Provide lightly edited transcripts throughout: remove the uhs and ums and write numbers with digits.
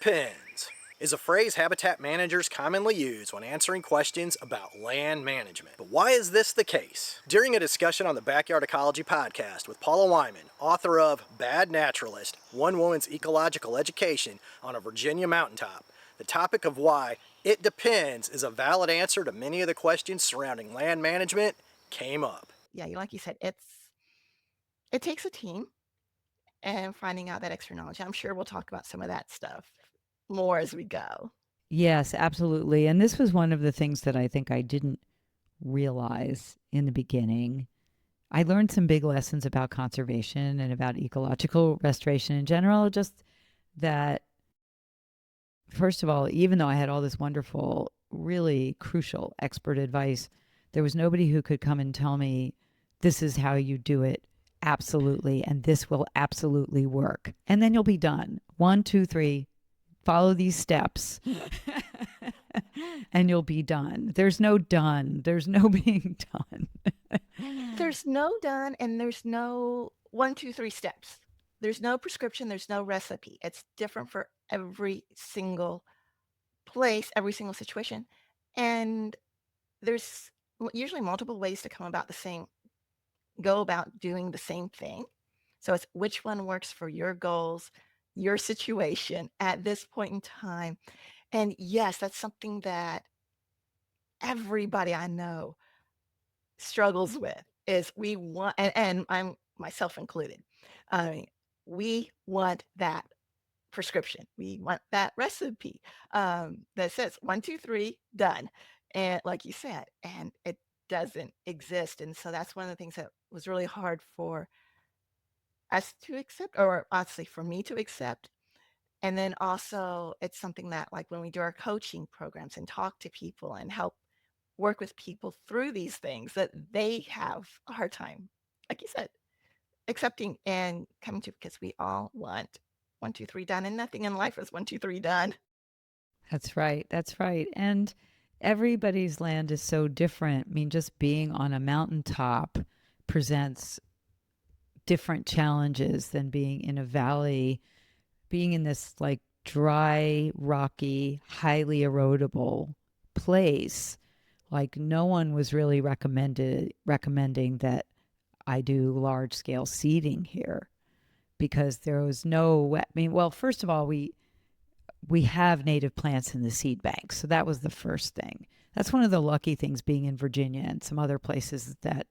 depends is a phrase habitat managers commonly use when answering questions about land management. But why is this the case? During a discussion on the Backyard Ecology podcast with Paula Whyman, author of Bad Naturalist, One Woman's Ecological Education on a Virginia Mountaintop, the topic of why it depends is a valid answer to many of the questions surrounding land management came up. Yeah, like you said, it takes a team and finding out that extra knowledge. I'm sure we'll talk about some of that stuff more as we go. Yes, absolutely. And this was one of the things that I think I didn't realize in the beginning. I learned some big lessons about conservation and about ecological restoration in general, just that, first of all, even though I had all this wonderful, really crucial expert advice, there was nobody who could come and tell me, this is how you do it. Absolutely. And this will absolutely work. And then you'll be done. 1, 2, 3, follow these steps and you'll be done. There's no done. There's no being done. There's no done and there's no 1, 2, 3 steps. There's no prescription. There's no recipe. It's different for every single place, every single situation. And there's usually multiple ways to go about doing the same thing. So it's which one works for your goals, your situation at this point in time. And yes, that's something that everybody I know struggles with is we want, and I'm myself included. I mean, we want that prescription. We want that recipe that says 1, 2, 3, done. And like you said, and it doesn't exist. And so that's one of the things that was really hard for us to accept, or honestly for me to accept. And then also it's something that like when we do our coaching programs and talk to people and help work with people through these things that they have a hard time, like you said, accepting and coming to, because we all want 1, 2, 3 done, and nothing in life is 1, 2, 3 done. That's right. That's right. And everybody's land is so different. I mean, just being on a mountaintop presents different challenges than being in a valley, being in this like dry, rocky, highly erodible place. Like no one was really recommending that I do large scale seeding here because there was no, I mean, well, first of all, we have native plants in the seed bank. So that was the first thing. That's one of the lucky things being in Virginia and some other places that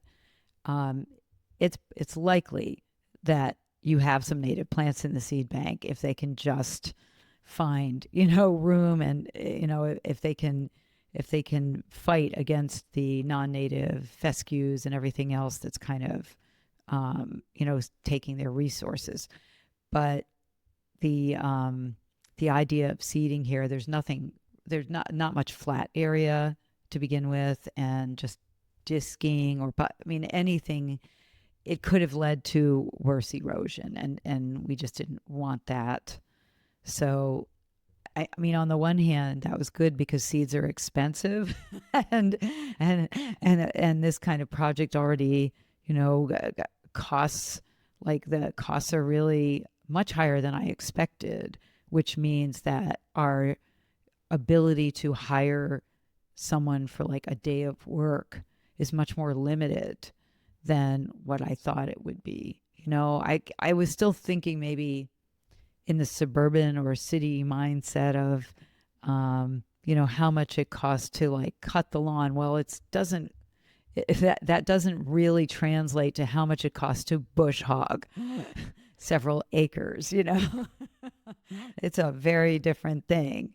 it's likely that you have some native plants in the seed bank if they can just find, room and, if they can fight against the non-native fescues and everything else that's kind of, taking their resources. But the idea of seeding here, there's not much flat area to begin with, and just disking anything, it could have led to worse erosion, and we just didn't want that. So I mean, on the one hand, that was good because seeds are expensive, and this kind of project already, costs, like the costs are really much higher than I expected, which means that our ability to hire someone for like a day of work is much more limited than what I thought it would be. I was still thinking maybe in the suburban or city mindset of, how much it costs to like cut the lawn. Well, that doesn't really translate to how much it costs to bush hog several acres, It's a very different thing.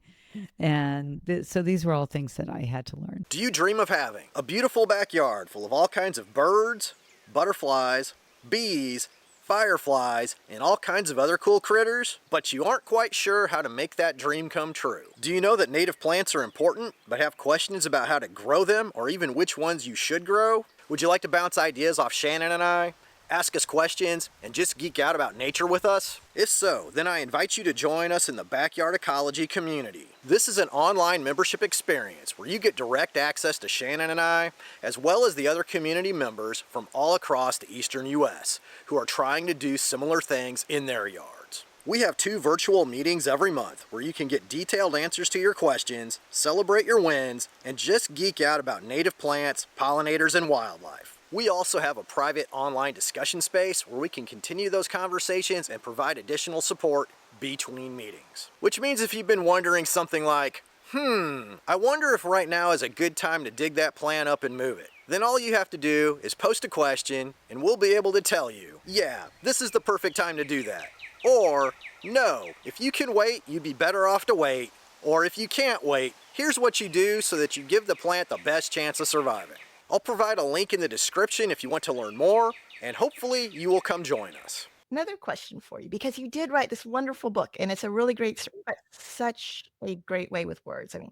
And so these were all things that I had to learn. Do you dream of having a beautiful backyard full of all kinds of birds, butterflies, bees, fireflies, and all kinds of other cool critters, but you aren't quite sure how to make that dream come true? Do you know that native plants are important, but have questions about how to grow them or even which ones you should grow? Would you like to bounce ideas off Shannon and I? Ask us questions, and just geek out about nature with us? If so, then I invite you to join us in the Backyard Ecology community. This is an online membership experience where you get direct access to Shannon and I, as well as the other community members from all across the eastern U.S. who are trying to do similar things in their yards. We have 2 virtual meetings every month where you can get detailed answers to your questions, celebrate your wins, and just geek out about native plants, pollinators, and wildlife. We also have a private online discussion space where we can continue those conversations and provide additional support between meetings. Which means if you've been wondering something like, I wonder if right now is a good time to dig that plant up and move it, then all you have to do is post a question and we'll be able to tell you, yeah, this is the perfect time to do that. Or, no, if you can wait, you'd be better off to wait. Or if you can't wait, here's what you do so that you give the plant the best chance of surviving. I'll provide a link in the description if you want to learn more, and hopefully you will come join us. Another question for you, because you did write this wonderful book, and it's a really great story, but such a great way with words. I mean,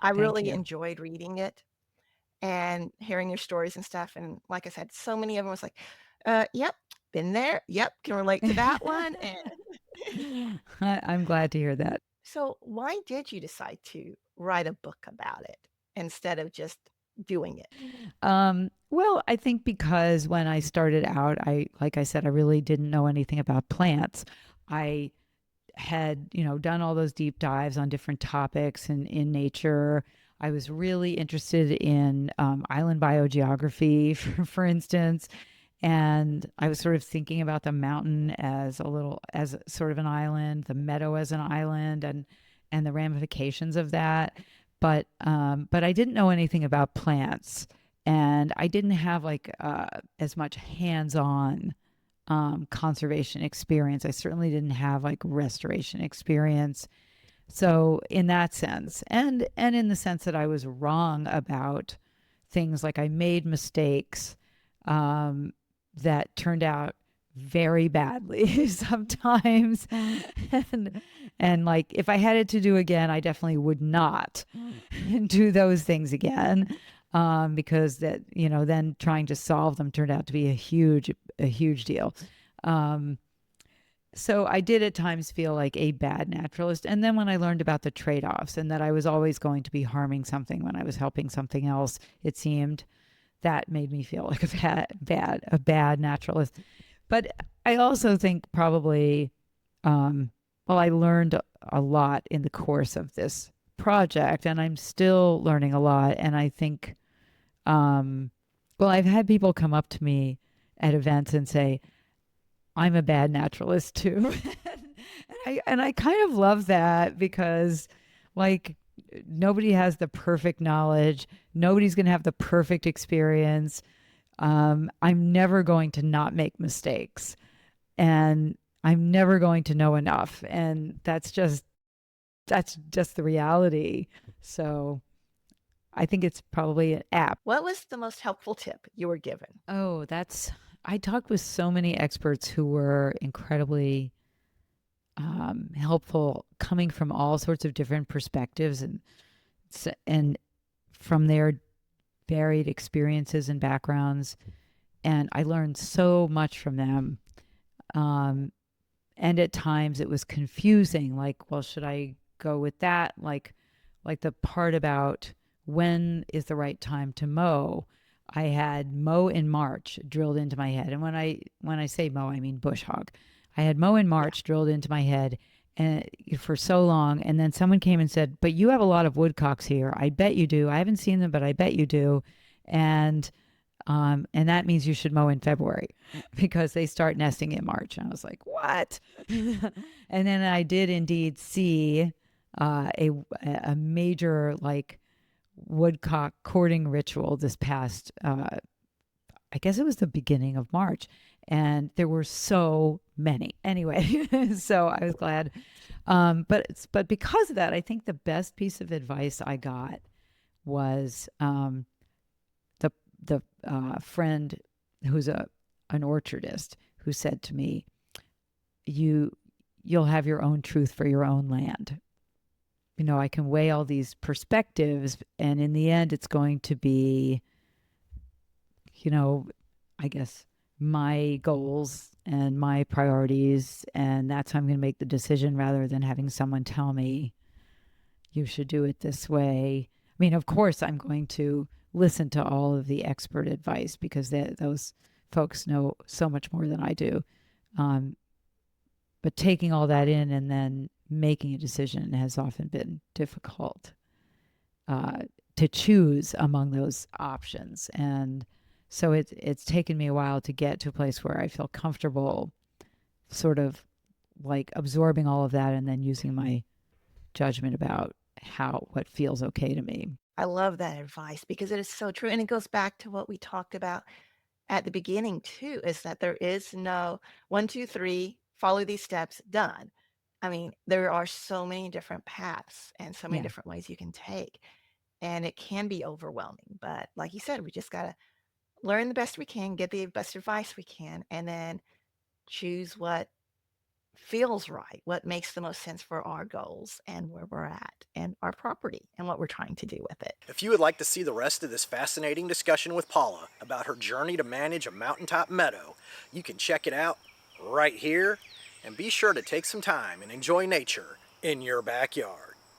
I Thank really you. enjoyed reading it and hearing your stories and stuff. And like I said, so many of them was like, yep, been there. Yep, can relate to that one. And I'm glad to hear that. so, why did you decide to write a book about it instead of just doing it? Well, I think because when I started out, like I said, I really didn't know anything about plants. I had, done all those deep dives on different topics in nature. I was really interested in island biogeography, for instance. And I was sort of thinking about the mountain as sort of an island, the meadow as an island, and the ramifications of that. But I didn't know anything about plants, and I didn't have like as much hands-on conservation experience. I certainly didn't have like restoration experience. So in that sense, and in the sense that I was wrong about things, like I made mistakes that turned out very badly sometimes, and like if I had it to do again, I definitely would not do those things again, because that, then trying to solve them turned out to be a huge deal. So I did at times feel like a bad naturalist. And then when I learned about the trade-offs and that I was always going to be harming something when I was helping something else, it seemed that made me feel like a bad naturalist. But I also think probably, I learned a lot in the course of this project, and I'm still learning a lot. And I think, I've had people come up to me at events and say, I'm a bad naturalist too. and I kind of love that, because like nobody has the perfect knowledge. Nobody's going to have the perfect experience. I'm never going to not make mistakes, and I'm never going to know enough. And that's just the reality. So I think it's probably an app. What was the most helpful tip you were given? I talked with so many experts who were incredibly helpful, coming from all sorts of different perspectives and from their varied experiences and backgrounds. And I learned so much from them. And at times it was confusing, like, well, should I go with that? Like the part about when is the right time to mow. I had mow in March drilled into my head. And when I say mow, I mean bush hog. I had mow in March drilled into my head and for so long. And then someone came and said, but you have a lot of woodcocks here. I bet you do. I haven't seen them, but I bet you do. And that means you should mow in February because they start nesting in March. And I was like, what? And then I did indeed see a major like woodcock courting ritual this past, I guess it was the beginning of March, and there were so many. Anyway, so I was glad. But because of that, I think the best piece of advice I got was the friend who's an orchardist who said to me, you'll have your own truth for your own land. I can weigh all these perspectives, and in the end, it's going to be, I guess, my goals and my priorities, and that's how I'm going to make the decision rather than having someone tell me, you should do it this way. I mean, of course, I'm going to listen to all of the expert advice because those folks know so much more than I do. but taking all that in and then making a decision has often been difficult, to choose among those options. And so it's taken me a while to get to a place where I feel comfortable sort of like absorbing all of that and then using my judgment about what feels okay to me. I love that advice because it is so true. And it goes back to what we talked about at the beginning too, is that there is no 1, 2, 3, follow these steps, done. I mean, there are so many different paths and so many Yeah. different ways you can take. And it can be overwhelming. But like you said, we just got to learn the best we can, get the best advice we can, and then choose what feels right, what makes the most sense for our goals and where we're at and our property and what we're trying to do with it. If you would like to see the rest of this fascinating discussion with Paula about her journey to manage a mountaintop meadow, you can check it out right here, and be sure to take some time and enjoy nature in your backyard.